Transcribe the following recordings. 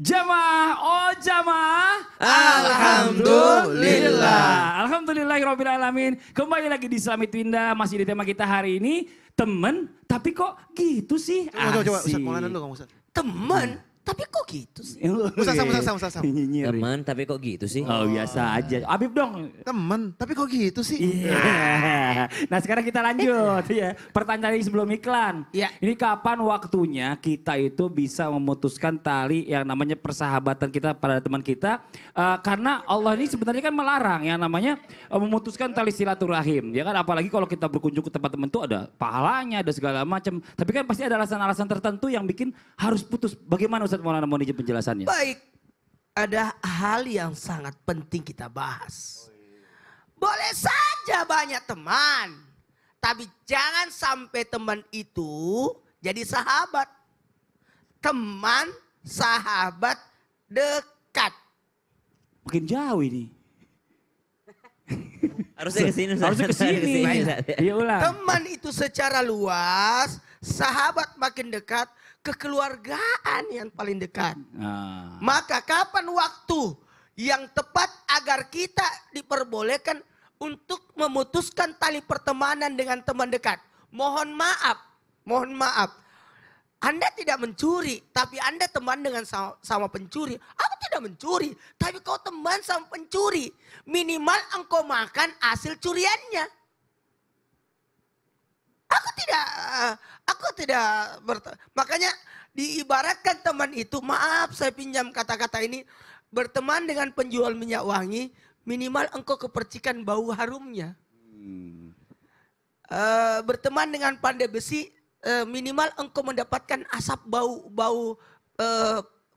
Jamaah, oh jamaah. Alhamdulillah. Alhamdulillahirrahmanirrahim. Kembali lagi di Islami Twinda, masih di tema kita hari ini. Temen, tapi kok gitu sih? Coba, Asik. Ustaz, Maulana dulu kamu Ustaz. Teman, tapi kok gitu sih? Ustaz. Nyinyir. Teman tapi kok gitu sih? Oh biasa aja. Habib dong. Temen, tapi kok gitu sih? Iya. Nah sekarang kita lanjut ya. Pertanyaan sebelum iklan. Iya. Ini kapan waktunya kita itu bisa memutuskan tali yang namanya persahabatan kita pada teman kita. Karena Allah ini sebenarnya kan melarang yang namanya memutuskan tali silaturahim. Ya kan apalagi kalau kita berkunjung ke tempat teman itu ada pahalanya, ada segala macam. Tapi kan pasti ada alasan-alasan tertentu yang bikin harus putus. Bagaimana Ustaz Maulana mau izin penjelasannya? Baik, ada hal yang sangat penting kita bahas. Boleh saja banyak teman, tapi jangan sampai teman itu jadi sahabat. Teman, sahabat dekat. Makin jauh ini. Harusnya ke sini. Harusnya ke sini. Iya ulang. Teman itu secara luas, sahabat makin dekat, kekeluargaan yang paling dekat. Nah. Maka kapan waktu yang tepat agar kita diperbolehkan untuk memutuskan tali pertemanan dengan teman dekat? Mohon maaf. Anda tidak mencuri, tapi Anda teman dengan sama pencuri. Aku tidak mencuri, tapi kau teman sama pencuri. Minimal engkau makan hasil curiannya. Aku tidak makanya diibaratkan teman itu, maaf saya pinjam kata-kata ini, berteman dengan penjual minyak wangi, minimal engkau kepercikan bau harumnya. Berteman dengan pandai besi, minimal engkau mendapatkan asap bau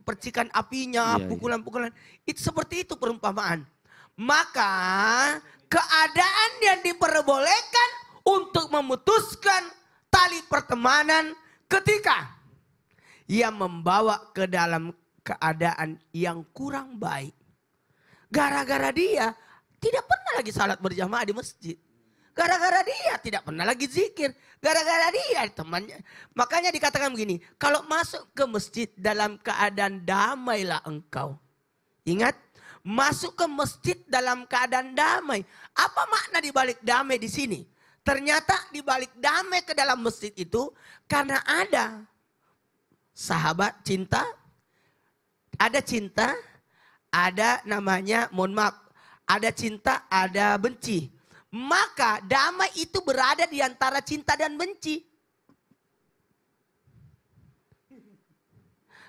percikan apinya, pukulan-pukulan. Itu seperti itu perumpamaan. Maka keadaan yang diperbolehkan untuk memutuskan tali pertemanan ketika ia membawa ke dalam keadaan yang kurang baik. Gara-gara dia tidak pernah lagi salat berjamaah di masjid. Gara-gara dia tidak pernah lagi zikir. Gara-gara dia temannya. Makanya dikatakan begini, kalau masuk ke masjid dalam keadaan damailah engkau. Ingat, masuk ke masjid dalam keadaan damai. Apa makna dibalik damai di sini? Ternyata dibalik damai ke dalam masjid itu karena ada sahabat cinta, ada namanya, mohon maaf, ada cinta, ada benci. Maka damai itu berada di antara cinta dan benci.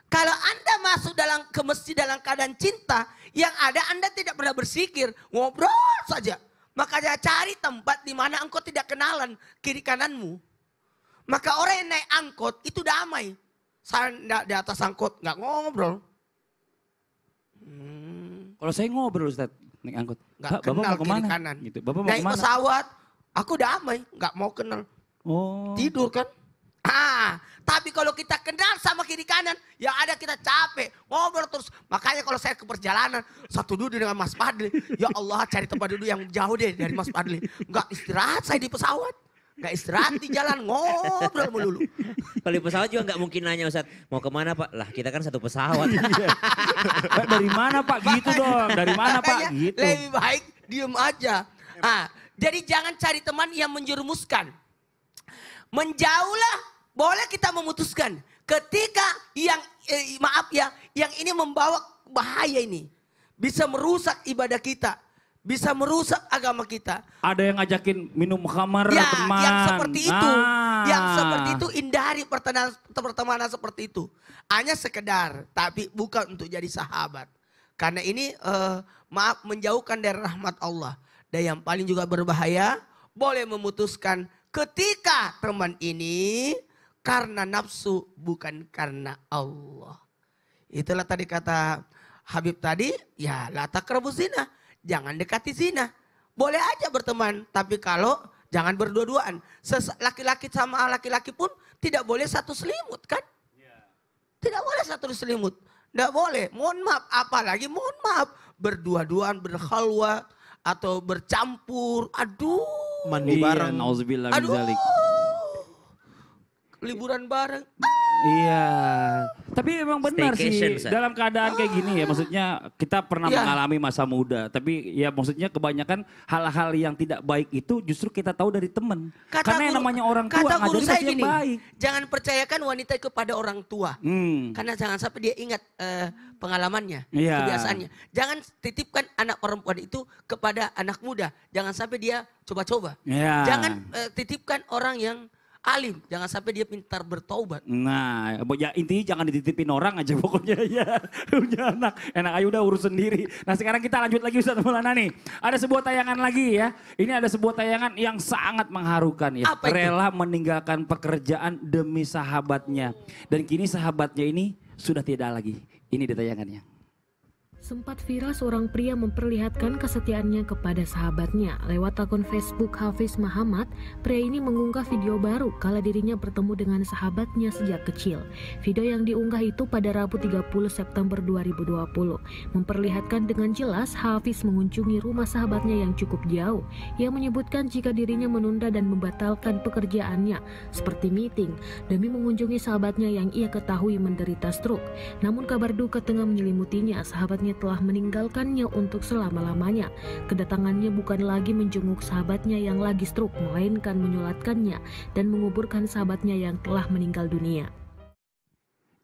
Kalau Anda masuk ke masjid dalam keadaan cinta, yang ada Anda tidak pernah bersikir, ngobrol saja. Makanya cari tempat di mana engkau tidak kenalan kiri kananmu. Maka orang yang naik angkot itu damai. Saya di atas angkot nggak ngobrol. Kalau saya ngobrol Ustaz, naik angkot. Nggak Bapak kenal mau kiri kemana? kanan. Gitu. Bapak mau Naik kemana? pesawat, aku damai, nggak mau kenal. Oh. Tidur kan? Tapi kalau kita kenal sama kiri kanan, yang ada kita capek, ngobrol terus. Makanya kalau saya ke perjalanan, satu duduk dengan Mas Fadli. Ya Allah, cari tempat duduk yang jauh deh dari Mas Fadli. Enggak istirahat saya di pesawat. Enggak istirahat di jalan, ngobrol melulu. Kalau di pesawat juga nggak mungkin nanya Ustaz, mau kemana Pak? Lah kita kan satu pesawat. Pak, dari mana Pak? Gitu dong. Dari mana Pak? Makanya Gitu. lebih baik diem aja. Jadi jangan cari teman yang menjerumuskan. Menjauhlah. Boleh kita memutuskan ketika yang yang ini membawa bahaya ini. Bisa merusak ibadah kita. Bisa merusak agama kita. Ada yang ngajakin minum khamar Ya, teman. yang seperti itu. Yang Ah. seperti itu hindari pertemanan seperti itu. Hanya sekedar, tapi bukan untuk jadi sahabat. Karena ini menjauhkan dari rahmat Allah. Dan yang paling juga berbahaya, boleh memutuskan ketika teman ini karena nafsu bukan karena Allah. Itulah tadi kata Habib tadi, ya la taqrabuz zina. Jangan dekati zina. Boleh aja berteman, tapi kalau jangan berdua-duaan. Laki-laki sama laki-laki pun tidak boleh satu selimut kan? Tidak boleh satu selimut. Tidak boleh. Mohon maaf, apalagi mohon maaf. Berdua-duaan, berkhalwat, atau bercampur. Aduh. Mandi bareng. Nauzubillah min Aduh. dzalik. Liburan bareng. Iya, tapi emang benar Staycation, sih Ustaz. dalam keadaan kayak gini ya, maksudnya kita pernah Iya. mengalami masa muda, tapi ya maksudnya kebanyakan hal-hal yang tidak baik itu justru kita tahu dari teman. Karena yang namanya orang tua kata guru ngajarin saya pasti yang gini, baik. jangan percayakan wanita itu kepada orang tua. Karena jangan sampai dia ingat pengalamannya, Iya. kebiasaannya. Jangan titipkan anak perempuan itu kepada anak muda. Jangan sampai dia coba-coba. Iya. Jangan titipkan orang yang alim. Jangan sampai dia pintar bertaubat. Nah, ya intinya jangan dititipin orang aja pokoknya ya. Punya anak, enak aja udah urus sendiri. Nah sekarang kita lanjut lagi Ustaz Maulana nih. Ada sebuah tayangan lagi ya. Ini ada sebuah tayangan yang sangat mengharukan ya. Apa itu? Rela meninggalkan pekerjaan demi sahabatnya. Dan kini sahabatnya ini sudah tidak lagi. Ini di tayangannya. Sempat viral seorang pria memperlihatkan kesetiaannya kepada sahabatnya. Lewat akun Facebook Hafiz Muhammad, pria ini mengunggah video baru kala dirinya bertemu dengan sahabatnya sejak kecil. Video yang diunggah itu pada Rabu 30 September 2020 memperlihatkan dengan jelas Hafiz mengunjungi rumah sahabatnya yang cukup jauh. Ia menyebutkan jika dirinya menunda dan membatalkan pekerjaannya seperti meeting demi mengunjungi sahabatnya yang ia ketahui menderita stroke. Namun kabar duka tengah menyelimutinya, sahabatnya telah meninggalkannya untuk selama-lamanya. Kedatangannya bukan lagi menjenguk sahabatnya yang lagi stroke, melainkan menyolatkannya dan menguburkan sahabatnya yang telah meninggal dunia.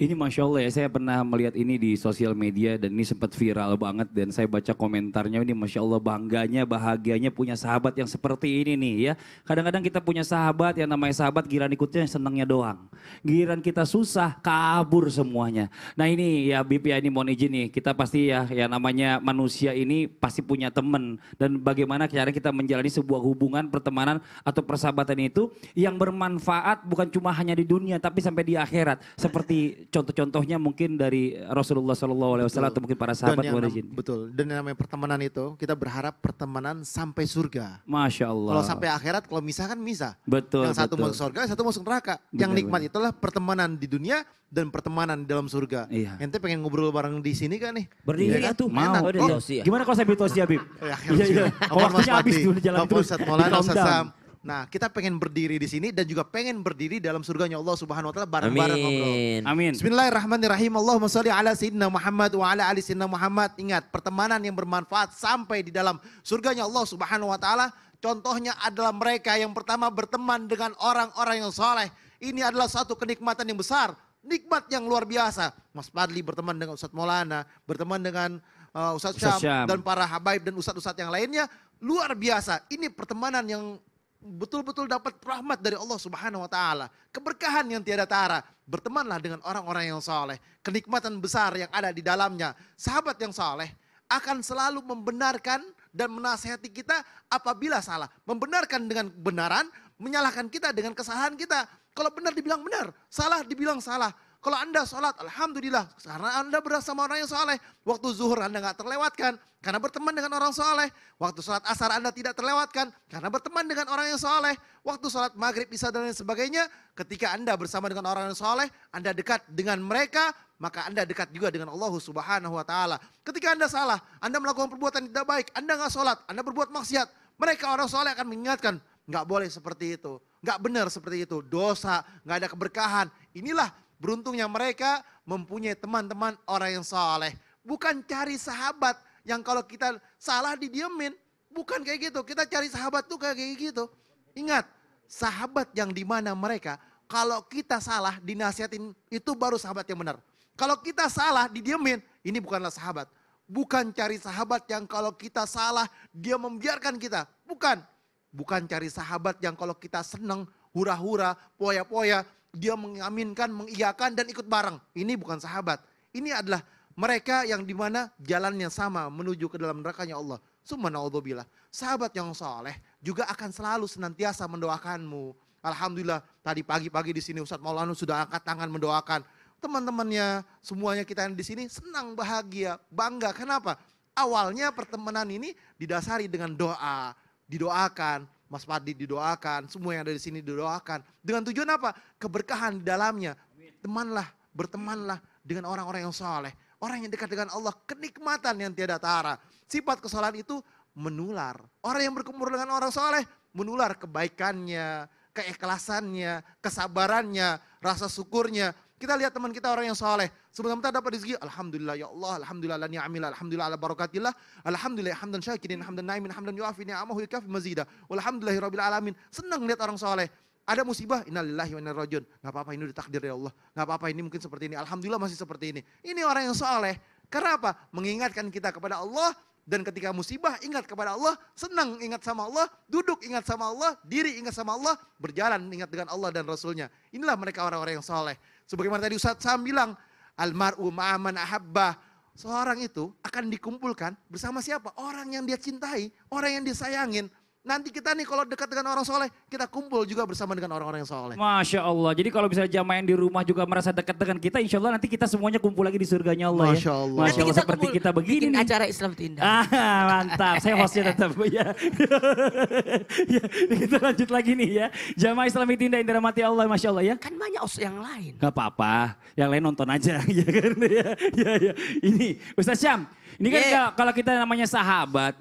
Ini Masya Allah ya, saya pernah melihat ini di sosial media dan ini sempat viral banget dan saya baca komentarnya ini Masya Allah bangganya, bahagianya punya sahabat yang seperti ini nih ya. Kadang-kadang kita punya sahabat yang namanya sahabat giliran ikutnya senangnya doang. Giliran kita susah kabur semuanya. Nah ini ya Bib ya ini mohon izin nih, kita pasti ya namanya manusia ini pasti punya teman. Dan bagaimana cara kita menjalani sebuah hubungan, pertemanan atau persahabatan itu yang bermanfaat bukan cuma hanya di dunia tapi sampai di akhirat. Seperti contoh-contohnya mungkin dari Rasulullah SAW atau mungkin para sahabat warijin. Betul. Dan yang namanya pertemanan itu kita berharap pertemanan sampai surga. Masya Allah. Kalau sampai akhirat, kalau misah kan misah. Betul. Yang satu betul. masuk surga, yang satu masuk neraka. Yang nikmat itulah pertemanan di dunia dan pertemanan di dalam surga. Iya. Ente pengen ngobrol bareng di sini kan nih? Berdiri Iya kan? atuh. Mau. Oh, Oh, tosi ya. gimana kalau saya beli tosi Habib? Ya, Iya, iya. Apa Waktunya habis tuh jalan Apa terus. Ustadz Maulana, Di Ustadz countdown. Sam. Nah, kita pengen berdiri di sini dan juga pengen berdiri dalam surganya Allah Subhanahu wa taala bareng-bareng ngobrol. Amin. Amin. Bismillahirrahmanirrahim. Allahumma sholli ala sayyidina Muhammad wa ala ali sayyidina Muhammad. Ingat, pertemanan yang bermanfaat sampai di dalam surganya Allah Subhanahu wa taala. Contohnya adalah mereka yang pertama berteman dengan orang-orang yang soleh. Ini adalah satu kenikmatan yang besar. Nikmat yang luar biasa. Mas Padli berteman dengan Ustadz Maulana, berteman dengan Ustadz Ustadz Syam, Syam. dan para habaib dan ustadz-ustadz yang lainnya. Luar biasa. Ini pertemanan yang betul-betul dapat rahmat dari Allah Subhanahu wa taala. Keberkahan yang tiada tara. Bertemanlah dengan orang-orang yang soleh. Kenikmatan besar yang ada di dalamnya. Sahabat yang soleh akan selalu membenarkan dan menasihati kita apabila salah. Membenarkan dengan kebenaran, menyalahkan kita dengan kesalahan kita. Kalau benar dibilang benar, salah dibilang salah. Kalau Anda sholat, Alhamdulillah, karena Anda bersama orang yang soleh. Waktu zuhur Anda nggak terlewatkan, karena berteman dengan orang soleh. Waktu sholat asar Anda tidak terlewatkan, karena berteman dengan orang yang soleh. Waktu sholat maghrib, isya dan lain sebagainya, ketika Anda bersama dengan orang yang soleh, Anda dekat dengan mereka, maka Anda dekat juga dengan Allah Subhanahu wa taala. Ketika Anda salah, Anda melakukan perbuatan yang tidak baik, Anda nggak sholat, Anda berbuat maksiat, mereka orang soleh akan mengingatkan, nggak boleh seperti itu, nggak benar seperti itu, dosa, nggak ada keberkahan. Inilah beruntungnya mereka mempunyai teman-teman orang yang soleh. Bukan cari sahabat yang kalau kita salah didiemin. Bukan kayak gitu. Kita cari sahabat tuh kayak gitu. Ingat, sahabat yang dimana mereka kalau kita salah dinasihatin itu baru sahabat yang benar. Kalau kita salah didiemin, ini bukanlah sahabat. Bukan cari sahabat yang kalau kita salah dia membiarkan kita. Bukan. Bukan cari sahabat yang kalau kita senang, hura-hura, poya-poya, dia mengaminkan, mengiyakan dan ikut bareng. Ini bukan sahabat. Ini adalah mereka yang dimana jalannya sama menuju ke dalam nerakanya Allah. Subhanallah. Sahabat yang soleh juga akan selalu senantiasa mendoakanmu. Alhamdulillah tadi pagi-pagi di sini Ustadz Maulana sudah angkat tangan mendoakan. Teman-temannya semuanya kita yang di sini senang, bahagia, bangga. Kenapa? Awalnya pertemanan ini didasari dengan doa. Didoakan. Mas Fadli didoakan, semua yang ada di sini didoakan. Dengan tujuan apa? Keberkahan di dalamnya. Temanlah, bertemanlah dengan orang-orang yang soleh. Orang yang dekat dengan Allah, kenikmatan yang tiada tara. Sifat kesalahan itu menular. Orang yang berkumpul dengan orang soleh, menular kebaikannya, keikhlasannya, kesabarannya, rasa syukurnya. Kita lihat teman kita orang yang soleh. Sebentar dapat rezeki, alhamdulillah ya Allah, alhamdulillah la ni'amillah, alhamdulillah ala barakatillah, alhamdulillah hamdan syakirin, hamdan naimin, hamdan yuafi ni'amahu yukafi mazida. Walhamdulillahirabbil alamin. Senang lihat orang soleh. Ada musibah, innalillahi wa inna ilaihi rajiun. Enggak apa-apa, ini udah takdir ya Allah. Enggak apa-apa, ini mungkin seperti ini. Alhamdulillah masih seperti ini. Ini orang yang soleh. Karena apa? Mengingatkan kita kepada Allah. Dan ketika musibah ingat kepada Allah, senang ingat sama Allah, duduk ingat sama Allah, diri ingat sama Allah, berjalan ingat dengan Allah dan Rasulnya. Inilah mereka orang-orang yang soleh. Sebagaimana tadi Ustaz Sam bilang, almar'u ma'aman ahabbah. Seorang itu akan dikumpulkan bersama siapa? Orang yang dia cintai, orang yang disayangin. Nanti kita nih kalau dekat dengan orang soleh, kita kumpul juga bersama dengan orang-orang yang soleh. Masya Allah. Jadi kalau misalnya jamaah yang di rumah juga merasa dekat dengan kita, insya Allah nanti kita semuanya kumpul lagi di surganya Allah. Masya Allah. Masya Allah, seperti kita begini bikin nih. acara Islam Tindak. Mantap, saya hostnya tetap ya. Ya, kita lanjut lagi nih ya. Jamaah Islami Tindak yang dirahmati Allah, Masya Allah ya. Kan banyak host yang lain. Gak apa-apa, yang lain nonton aja ya kan ya. Ini Ustaz Syam, ini kan kalau kita namanya sahabat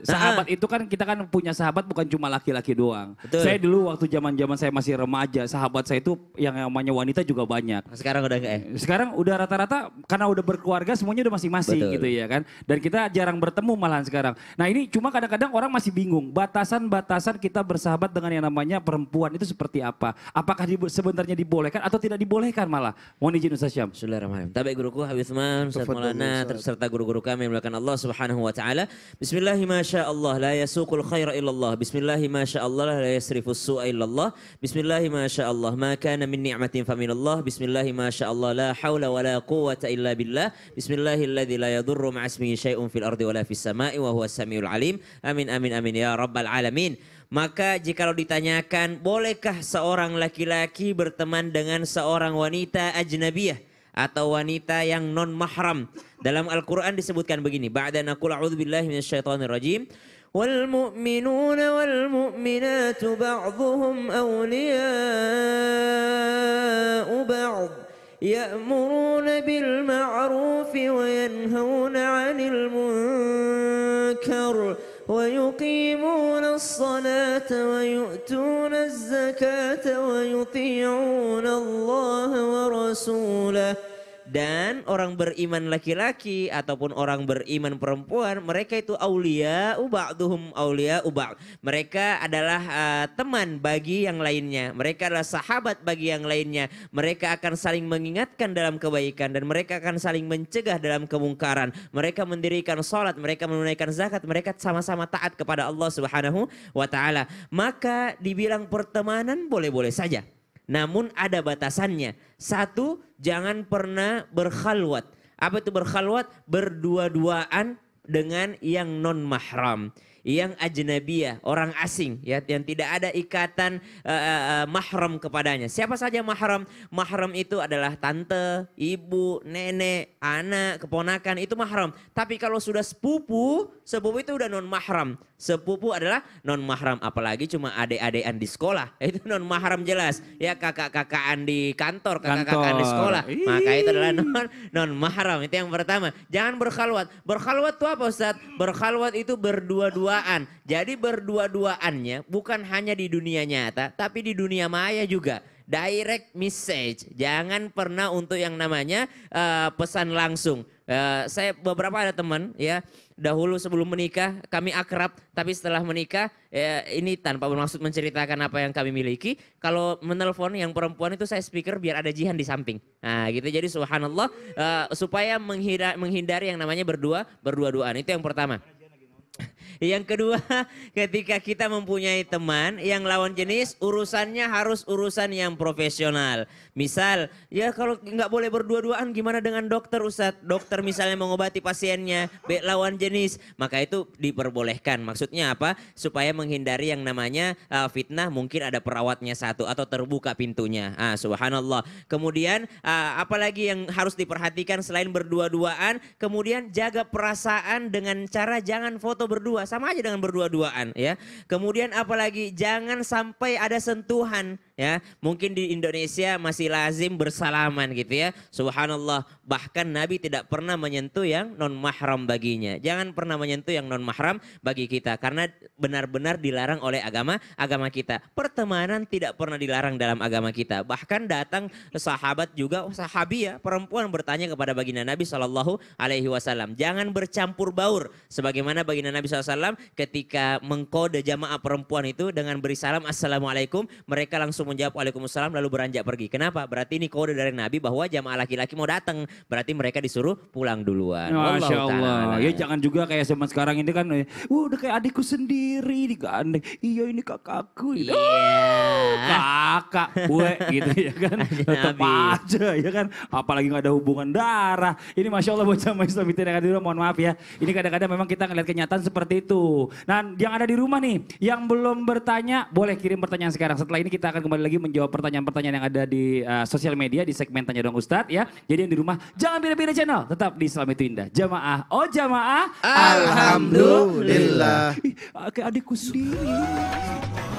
itu kan kita kan punya sahabat bukan cuma laki-laki doang. Betul. Saya dulu waktu zaman-zaman saya masih remaja, sahabat saya itu yang namanya wanita juga banyak. Sekarang udah enggak ya? Sekarang udah rata-rata karena udah berkeluarga semuanya udah masing-masing gitu ya kan. Dan kita jarang bertemu malahan sekarang. Nah ini cuma kadang-kadang orang masih bingung batasan-batasan kita bersahabat dengan yang namanya perempuan itu seperti apa. Apakah sebenarnya dibolehkan atau tidak dibolehkan malah. Mohon izin Ustaz Syam. Bismillahirrahmanirrahim. Tabi guruku Habib Utsman, Ustaz Tafadhol, Maulana, Ustaz. serta guru-guru kami yang melakukan Allah Subhanahu wa taala. Bismillahi masyaallah la yasuqul khaira illallah. Bismillahi masyaallah la yasrifus su'a illallah. Bismillahi masyaallah ma kana min ni'matin faminallah. Bismillahi masyaallah la haula wa la quwwata illa billah. Bismillahilladzi la yadurru ma'asmihi syai'un fil ardi wa la fis sama'i wa huwas samiul alim. Amin amin amin ya rabbal alamin. Maka jikalau ditanyakan, bolehkah seorang laki-laki berteman dengan seorang wanita ajnabiyah atau wanita yang non mahram? Dalam Al-Quran disebutkan begini, ba'da naqul a'udzubillahi minasyaitonir rajim. Wal mu'minuna wal mu'minatu ba'dhuhum awliya'u ba'd. Ya'muruna bil ma'rufi wa yanhauna 'anil munkar. ويقيمون الصلاة ويؤتون الزكاة ويطيعون الله ورسوله. Dan orang beriman laki-laki ataupun orang beriman perempuan, mereka itu awliya'u ba'duhum awliya'u ba'd. Mereka adalah teman bagi yang lainnya. Mereka adalah sahabat bagi yang lainnya. Mereka akan saling mengingatkan dalam kebaikan dan mereka akan saling mencegah dalam kemungkaran. Mereka mendirikan salat, mereka menunaikan zakat, mereka sama-sama taat kepada Allah Subhanahu wa taala. Maka dibilang pertemanan boleh-boleh saja. Namun ada batasannya. Satu, jangan pernah berkhalwat. Apa itu berkhalwat? Berdua-duaan dengan yang non mahram, yang ajnabiyah, orang asing ya, yang tidak ada ikatan mahram kepadanya. Siapa saja mahram? Mahram itu adalah tante, ibu, nenek, anak, keponakan, itu mahram. Tapi kalau sudah sepupu itu udah non mahram. Sepupu adalah non mahram, apalagi cuma adik-adikan di sekolah, itu non mahram jelas. Ya kakak-kakaan di kantor, kakak-kakaan di sekolah, maka itu adalah non mahram. Itu yang pertama. Jangan berkhalwat. Berkhalwat itu apa Ustaz? Berkhalwat itu berdua-duaan. Jadi berdua-duaannya bukan hanya di dunia nyata, tapi di dunia maya juga. Direct message, jangan pernah untuk yang namanya pesan langsung. Saya beberapa ada teman ya, dahulu sebelum menikah kami akrab, tapi setelah menikah ini tanpa bermaksud menceritakan apa yang kami miliki. Kalau menelpon yang perempuan itu saya speaker biar ada jihan di samping. Nah gitu, jadi subhanallah supaya menghindari yang namanya berdua-duaan. Itu yang pertama. Yang kedua, ketika kita mempunyai teman yang lawan jenis, urusannya harus urusan yang profesional. Misal, ya kalau nggak boleh berdua-duaan gimana dengan dokter Ustadz? Dokter misalnya mengobati pasiennya, lawan jenis, maka itu diperbolehkan. Maksudnya apa? Supaya menghindari yang namanya fitnah, mungkin ada perawatnya satu atau terbuka pintunya. Subhanallah. Kemudian apalagi yang harus diperhatikan selain berdua-duaan, kemudian jaga perasaan dengan cara jangan foto berdua, sama aja dengan berdua-duaan ya. Kemudian apalagi jangan sampai ada sentuhan ya. Mungkin di Indonesia masih lazim bersalaman gitu ya. Subhanallah, bahkan Nabi tidak pernah menyentuh yang non mahram baginya. Jangan pernah menyentuh yang non mahram bagi kita karena benar-benar dilarang oleh agama kita. Pertemanan tidak pernah dilarang dalam agama kita. Bahkan datang sahabat juga, sahabiah perempuan bertanya kepada baginda Nabi SAW, jangan bercampur baur. Sebagaimana baginda Nabi SAW ketika mengkode jamaah perempuan itu dengan beri salam assalamualaikum, mereka langsung menjawab waalaikumsalam lalu beranjak pergi. Kenapa? Berarti ini kode dari Nabi bahwa jamaah laki-laki mau datang, berarti mereka disuruh pulang duluan. Masya Allah. Ya jangan juga kayak zaman sekarang ini kan, udah kayak adikku sendiri digandeng. Iya ini kakakku. Iya. Kakak, gue gitu ya kan. Tetap aja ya kan. Apalagi gak ada hubungan darah. Ini Masya Allah buat sama Islam yang ada di rumah, mohon maaf ya. Ini kadang-kadang memang kita ngeliat kenyataan seperti itu. Nah yang ada di rumah nih, yang belum bertanya boleh kirim pertanyaan sekarang. Setelah ini kita akan kembali lagi menjawab pertanyaan-pertanyaan yang ada di sosial media di segmen Tanya Dong Ustadz ya. Jadi yang di rumah jangan beda-beda channel, tetap di Islam itu Indah. Jamaah, oh jamaah. Alhamdulillah. Kayak adikku sendiri.